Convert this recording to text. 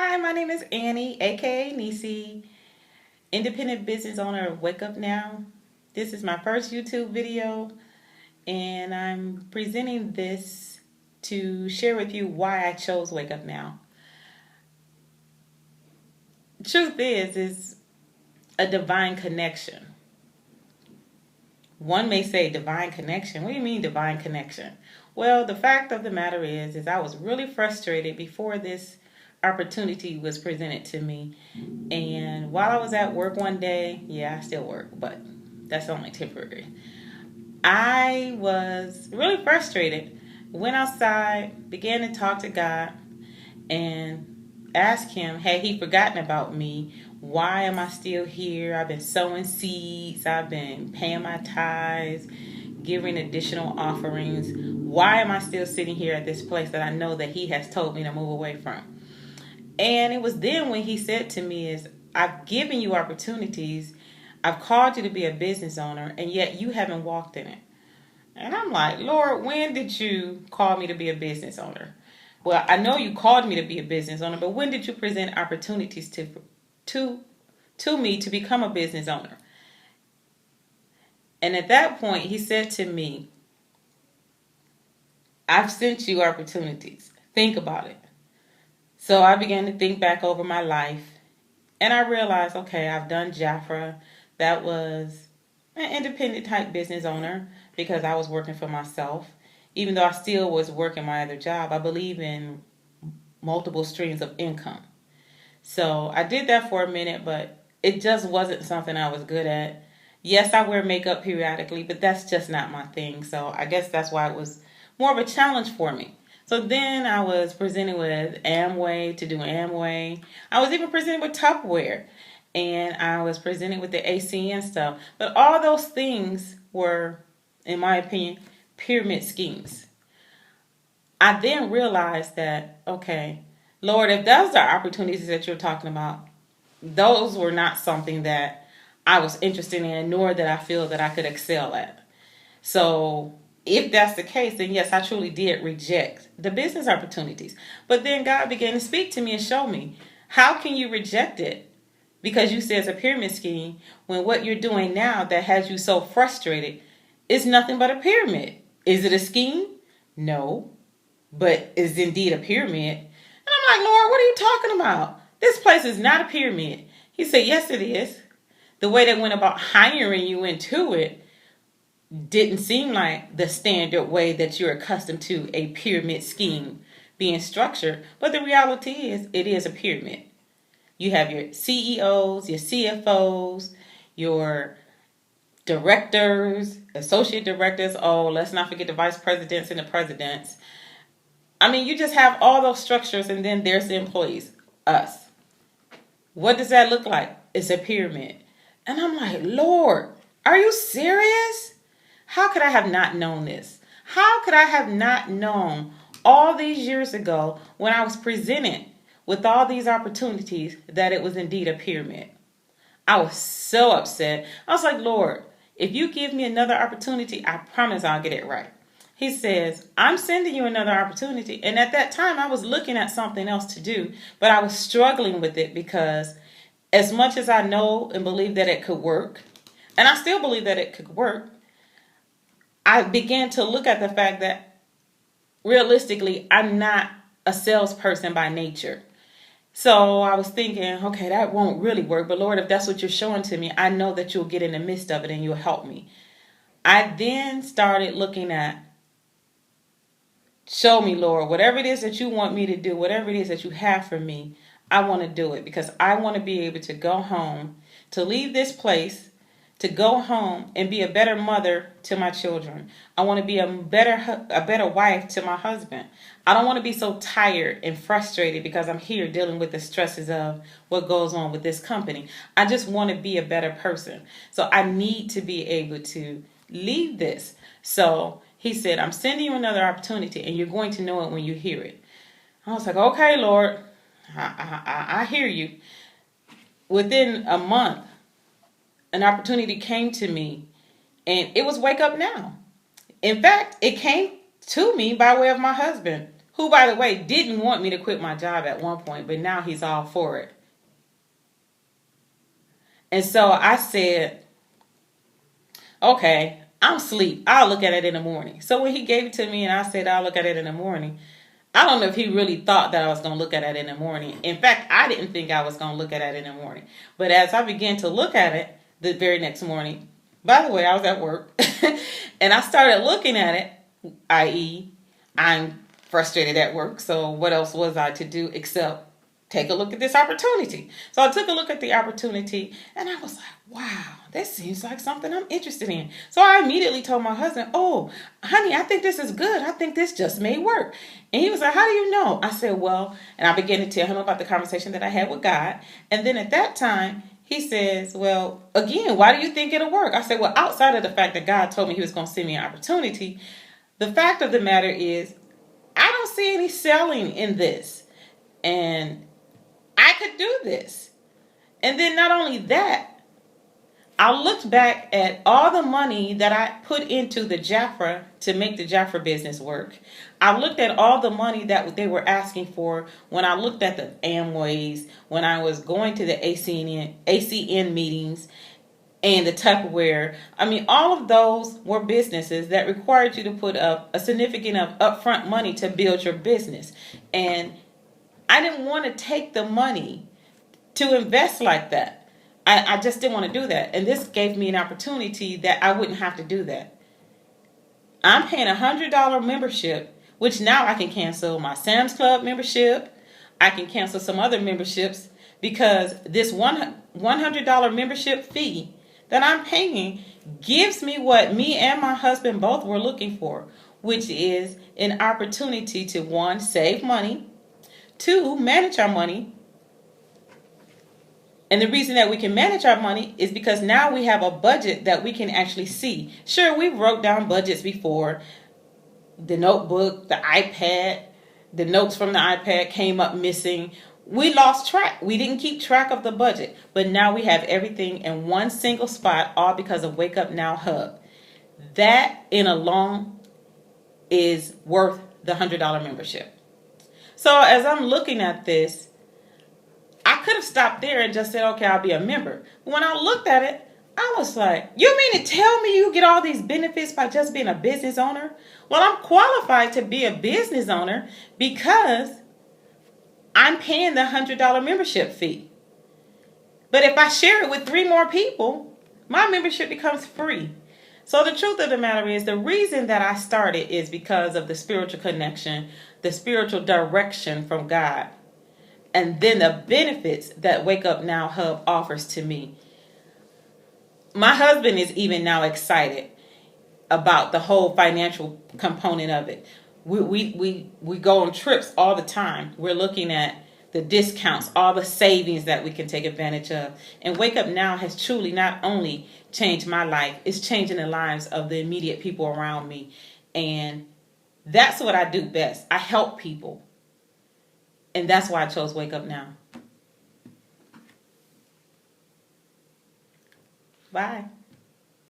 Hi, my name is Annie, aka Nisi, independent business owner of Wake Up Now. This is my first YouTube video, and I'm presenting this to share with you why I chose Wake Up Now. Truth is a divine connection. One may say divine connection. What do you mean divine connection? Well, the fact of the matter is I was really frustrated before this opportunity was presented to me. And while I was at work one day, yeah, I still work, but that's only temporary. I was really frustrated. Went outside, began to talk to God, and asked Him, had He forgotten about me? Why am I still here? I've been sowing seeds, I've been paying my tithes, giving additional offerings. Why am I still sitting here at this place that I know that He has told me to move away from? And it was then when He said to me I've given you opportunities. I've called you to be a business owner, and yet you haven't walked in it. And I'm like, Lord, when did you call me to be a business owner? Well, I know you called me to be a business owner, but when did you present opportunities to me to become a business owner? And at that point, He said to me, I've sent you opportunities. Think about it. So I began to think back over my life, and I realized, okay, I've done Jafra. That was an independent type business owner because I was working for myself. Even though I still was working my other job, I believe in multiple streams of income. So I did that for a minute, but it just wasn't something I was good at. Yes, I wear makeup periodically, but that's just not my thing. So I guess that's why it was more of a challenge for me. So then I was presented with Amway to do Amway. I was even presented with Tupperware. And I was presented with the ACN stuff. But all those things were, in my opinion, pyramid schemes. I then realized that, okay, Lord, if those are opportunities that you're talking about, those were not something that I was interested in, nor that I feel that I could excel at. So if that's the case, then yes, I truly did reject the business opportunities. But then God began to speak to me and show me, how can you reject it? Because you say it's a pyramid scheme when what you're doing now that has you so frustrated is nothing but a pyramid. Is it a scheme? No, but it's indeed a pyramid. And I'm like, Lord, what are you talking about? This place is not a pyramid. He said, yes, it is. The way they went about hiring you into it didn't seem like the standard way that you're accustomed to a pyramid scheme being structured. But the reality is, it is a pyramid. You have your CEOs, your CFOs, your directors, associate directors. Oh, let's not forget the vice presidents and the presidents. I mean, you just have all those structures, and then there's the employees, us. What does that look like? It's a pyramid. And I'm like, Lord, are you serious? How could I have not known this? How could I have not known all these years ago when I was presented with all these opportunities that it was indeed a pyramid? I was so upset. I was like, Lord, if you give me another opportunity, I promise I'll get it right. He says, I'm sending you another opportunity. And at that time, I was looking at something else to do, but I was struggling with it because as much as I know and believe that it could work, and I still believe that it could work, I began to look at the fact that realistically, I'm not a salesperson by nature. So I was thinking, okay, that won't really work. But Lord, if that's what you're showing to me, I know that you'll get in the midst of it and you'll help me. I then started looking at, show me, Lord, whatever it is that you want me to do, whatever it is that you have for me, I want to do it because I want to be able to go home, to leave this place, to go home and be a better mother to my children. I want to be a better wife to my husband. I don't want to be so tired and frustrated because I'm here dealing with the stresses of what goes on with this company. I just want to be a better person. So I need to be able to leave this. So he said, I'm sending you another opportunity and you're going to know it when you hear it. I was like, okay, Lord, I hear you. Within a month, an opportunity came to me, and it was Wake Up Now. In fact, it came to me by way of my husband, who, by the way, didn't want me to quit my job at one point, but now he's all for it. And so I said, okay, I'm asleep. I'll look at it in the morning. So when he gave it to me and I said, I'll look at it in the morning, I don't know if he really thought that I was going to look at it in the morning. In fact, I didn't think I was going to look at it in the morning. But as I began to look at it the very next morning, by the way, I was at work, and I started looking at it, i.e., I'm frustrated at work, so what else was I to do except take a look at this opportunity? So I took a look at the opportunity, and I was like, wow, this seems like something I'm interested in. So I immediately told my husband, oh, honey, I think this is good. I think this just may work. And he was like, how do you know? I said, well, and I began to tell him about the conversation that I had with God. And then at that time, he says, well, again, why do you think it'll work? I said, well, outside of the fact that God told me he was going to send me an opportunity, the fact of the matter is, I don't see any selling in this. And I could do this. And then not only that, I looked back at all the money that I put into the Jafra to make the Jafra business work. I looked at all the money that they were asking for when I looked at the Amways, when I was going to the ACN meetings and the Tupperware. I mean, all of those were businesses that required you to put up a significant of upfront money to build your business. And I didn't want to take the money to invest like that. I just didn't want to do that. And this gave me an opportunity that I wouldn't have to do that. I'm paying $100 membership, which now I can cancel my Sam's Club membership. I can cancel some other memberships because this $100 membership fee that I'm paying gives me what me and my husband both were looking for, which is an opportunity to, one, save money, two, manage our money. And the reason that we can manage our money is because now we have a budget that we can actually see. Sure, we wrote down budgets before. The notebook, the iPad, the notes from the iPad came up missing. We lost track. We didn't keep track of the budget. But now we have everything in one single spot, all because of Wake Up Now Hub. That in alone is worth the $100 membership. So as I'm looking at this, I could have stopped there and just said, okay, I'll be a member. But when I looked at it, I was like, you mean to tell me you get all these benefits by just being a business owner? Well, I'm qualified to be a business owner because I'm paying the $100 membership fee. But if I share it with 3 more people, my membership becomes free. So the truth of the matter is, the reason that I started is because of the spiritual connection, the spiritual direction from God. And then the benefits that Wake Up Now Hub offers to me. My husband is even now excited about the whole financial component of it. We go on trips all the time. We're looking at the discounts, all the savings that we can take advantage of. And Wake Up Now has truly not only changed my life, it's changing the lives of the immediate people around me. And that's what I do best. I help people. And that's why I chose Wake Up Now. Bye.